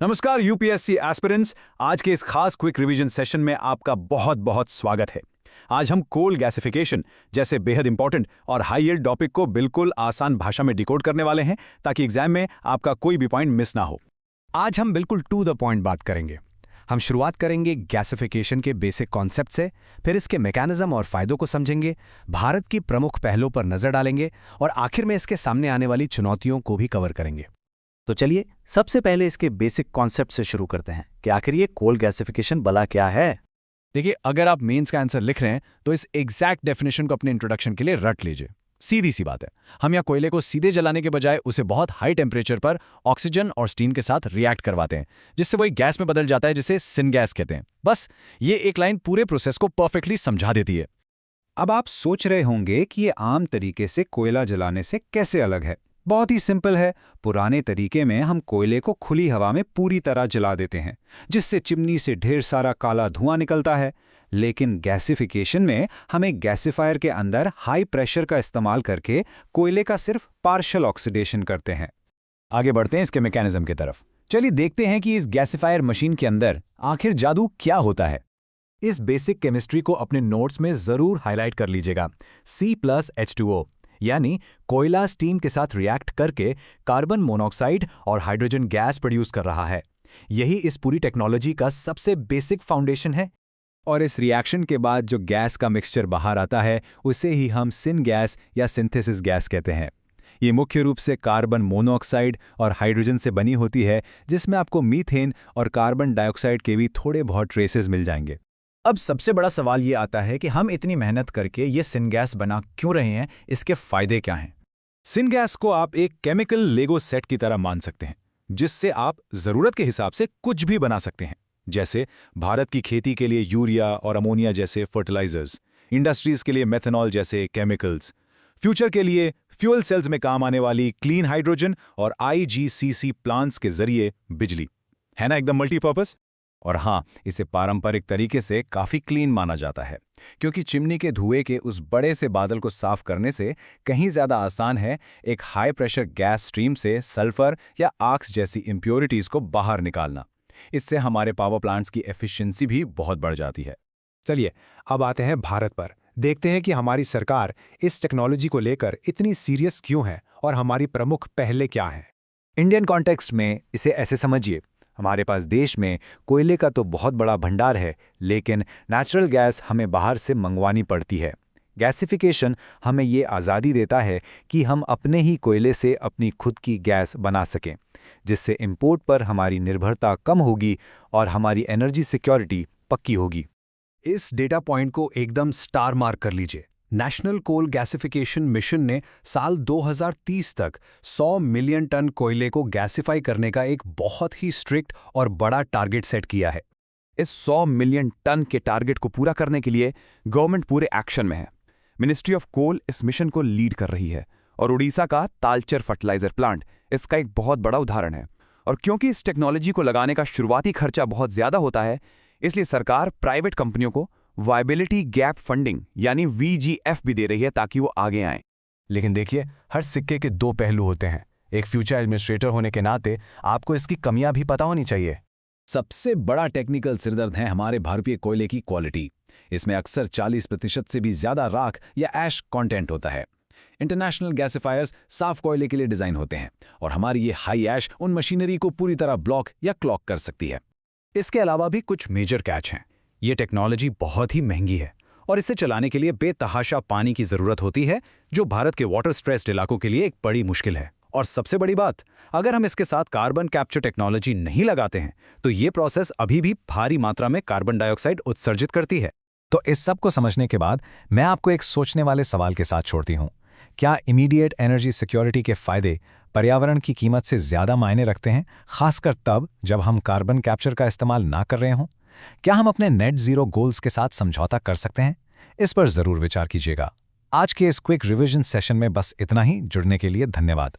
नमस्कार UPSC aspirants. आज के इस खास क्विक रिवीजन सेशन में आपका बहुत बहुत स्वागत है। आज हम कोल गैसिफिकेशन जैसे बेहद इंपॉर्टेंट और हाई यील्ड टॉपिक को बिल्कुल आसान भाषा में डिकोड करने वाले हैं ताकि एग्जाम में आपका कोई भी पॉइंट मिस ना हो। आज हम बिल्कुल टू द पॉइंट बात करेंगे। हम शुरुआत करेंगे गैसिफिकेशन के बेसिक कॉन्सेप्ट से, फिर इसके मैकेनिज्म और फायदों को समझेंगे, भारत की प्रमुख पहलों पर नजर डालेंगे और आखिर में इसके सामने आने वाली चुनौतियों को भी कवर करेंगे। तो चलिए सबसे पहले इसके बेसिक कॉन्सेप्ट से शुरू करते हैं कि आखिर ये कोल गैसिफिकेशन भला क्या है। देखिए, अगर आप मेंस का आंसर लिख रहे हैं तो इस एग्जैक्ट डेफिनेशन को अपने इंट्रोडक्शन के लिए रट लीजिए। सीधी सी बात है, हम यहाँ कोयले को सीधे जलाने के बजाय उसे बहुत हाई टेम्परेचर पर ऑक्सीजन और स्टीम के साथ रिएक्ट करवाते हैं, जिससे वो एक गैस में बदल जाता है जिसे सिनगैस कहते हैं। बस ये एक लाइन पूरे प्रोसेस को परफेक्टली समझा देती है। अब आप सोच रहे होंगे कि ये आम तरीके से कोयला जलाने से कैसे अलग है। बहुत ही सिंपल है। पुराने तरीके में हम कोयले को खुली हवा में पूरी तरह जला देते हैं, जिससे चिमनी से ढेर सारा काला धुआं निकलता है। लेकिन गैसिफिकेशन में हम एक गैसिफायर के अंदर हाई प्रेशर का इस्तेमाल करके कोयले का सिर्फ पार्शियल ऑक्सीडेशन करते हैं। आगे बढ़ते हैं इसके मैकेनिज्म की तरफ। चलिए देखते हैं कि इस गैसिफायर मशीन के अंदर आखिर जादू क्या होता है। इस बेसिक केमिस्ट्री को अपने नोट्स में जरूर हाईलाइट कर लीजिएगा। C+H2O यानी कोयला स्टीम के साथ रिएक्ट करके कार्बन मोनोऑक्साइड और हाइड्रोजन गैस प्रोड्यूस कर रहा है। यही इस पूरी टेक्नोलॉजी का सबसे बेसिक फाउंडेशन है। और इस रिएक्शन के बाद जो गैस का मिक्सचर बाहर आता है उसे ही हम सिन गैस या सिंथेसिस गैस कहते हैं। ये मुख्य रूप से कार्बन मोनोऑक्साइड और हाइड्रोजन से बनी होती है, जिसमें आपको मीथेन और कार्बन डाइऑक्साइड के भी थोड़े बहुत ट्रेसेस मिल जाएंगे। अब सबसे बड़ा सवाल ये आता है कि हम इतनी मेहनत करके ये सिनगैस बना क्यों रहे हैं, इसके फायदे क्या हैं? सिनगैस को आप एक केमिकल लेगो सेट की तरह मान सकते हैं, जिससे आप जरूरत के हिसाब से कुछ भी बना सकते हैं। जैसे भारत की खेती के लिए यूरिया और अमोनिया जैसे फर्टिलाइजर्स, इंडस्ट्रीज के लिए मेथनॉल जैसे केमिकल्स, फ्यूचर के लिए फ्यूल सेल्स में काम आने वाली क्लीन हाइड्रोजन और IGCC प्लांट्स के जरिए बिजली। है ना एकदम मल्टीपर्पस। और हाँ, इसे पारंपरिक तरीके से काफ़ी क्लीन माना जाता है, क्योंकि चिमनी के धुएं के उस बड़े से बादल को साफ करने से कहीं ज़्यादा आसान है एक हाई प्रेशर गैस स्ट्रीम से सल्फर या आर्क्स जैसी इम्प्योरिटीज़ को बाहर निकालना। इससे हमारे पावर प्लांट्स की एफिशिएंसी भी बहुत बढ़ जाती है। चलिए अब आते हैं भारत पर। देखते हैं कि हमारी सरकार इस टेक्नोलॉजी को लेकर इतनी सीरियस क्यों है और हमारी प्रमुख पहले क्या हैं। इंडियन कॉन्टेक्स्ट में इसे ऐसे समझिए, हमारे पास देश में कोयले का तो बहुत बड़ा भंडार है, लेकिन नेचुरल गैस हमें बाहर से मंगवानी पड़ती है। गैसिफिकेशन हमें ये आज़ादी देता है कि हम अपने ही कोयले से अपनी खुद की गैस बना सकें, जिससे इंपोर्ट पर हमारी निर्भरता कम होगी और हमारी एनर्जी सिक्योरिटी पक्की होगी। इस डेटा पॉइंट को एकदम स्टार मार्क कर लीजिए। नेशनल कोल गैसिफिकेशन मिशन ने साल 2030 तक 100 मिलियन टन कोयले को गैसिफाई करने का एक बहुत ही स्ट्रिक्ट और बड़ा टारगेट सेट किया है। इस 100 मिलियन टन के टारगेट को पूरा करने के लिए गवर्नमेंट पूरे एक्शन में है। मिनिस्ट्री ऑफ कोल इस मिशन को लीड कर रही है और उड़ीसा का तालचर फर्टिलाइजर प्लांट इसका एक बहुत बड़ा उदाहरण है। और क्योंकि इस टेक्नोलॉजी को लगाने का शुरुआती खर्चा बहुत ज़्यादा होता है, इसलिए सरकार प्राइवेट कंपनियों को वायबिलिटी गैप फंडिंग यानी VGF भी दे रही है ताकि वो आगे आएं। लेकिन देखिए, हर सिक्के के दो पहलू होते हैं। एक फ्यूचर एडमिनिस्ट्रेटर होने के नाते आपको इसकी कमियां भी पता होनी चाहिए। सबसे बड़ा टेक्निकल सिरदर्द है हमारे भारतीय कोयले की क्वालिटी। इसमें अक्सर 40% से भी ज्यादा राख या ऐश कंटेंट होता है। इंटरनेशनल गैसिफायर्स साफ कोयले के लिए डिजाइन होते हैं और हमारी ये हाई ऐश उन मशीनरी को पूरी तरह ब्लॉक या क्लॉक कर सकती है। इसके अलावा भी कुछ मेजर कैच हैं। ये टेक्नोलॉजी बहुत ही महंगी है और इसे चलाने के लिए बेतहाशा पानी की ज़रूरत होती है, जो भारत के वाटर स्ट्रेस्ड इलाकों के लिए एक बड़ी मुश्किल है। और सबसे बड़ी बात, अगर हम इसके साथ कार्बन कैप्चर टेक्नोलॉजी नहीं लगाते हैं तो ये प्रोसेस अभी भी भारी मात्रा में कार्बन डाइऑक्साइड उत्सर्जित करती है। तो इस सब को समझने के बाद मैं आपको एक सोचने वाले सवाल के साथ छोड़ती हूँ। क्या इमीडिएट एनर्जी सिक्योरिटी के फायदे पर्यावरण की कीमत से ज़्यादा मायने रखते हैं, खासकर तब जब हम कार्बन कैप्चर का इस्तेमाल ना कर रहे हों? क्या हम अपने नेट ज़ीरो गोल्स के साथ समझौता कर सकते हैं? इस पर ज़रूर विचार कीजिएगा। आज के इस क्विक रिवीजन सेशन में बस इतना ही। जुड़ने के लिए धन्यवाद।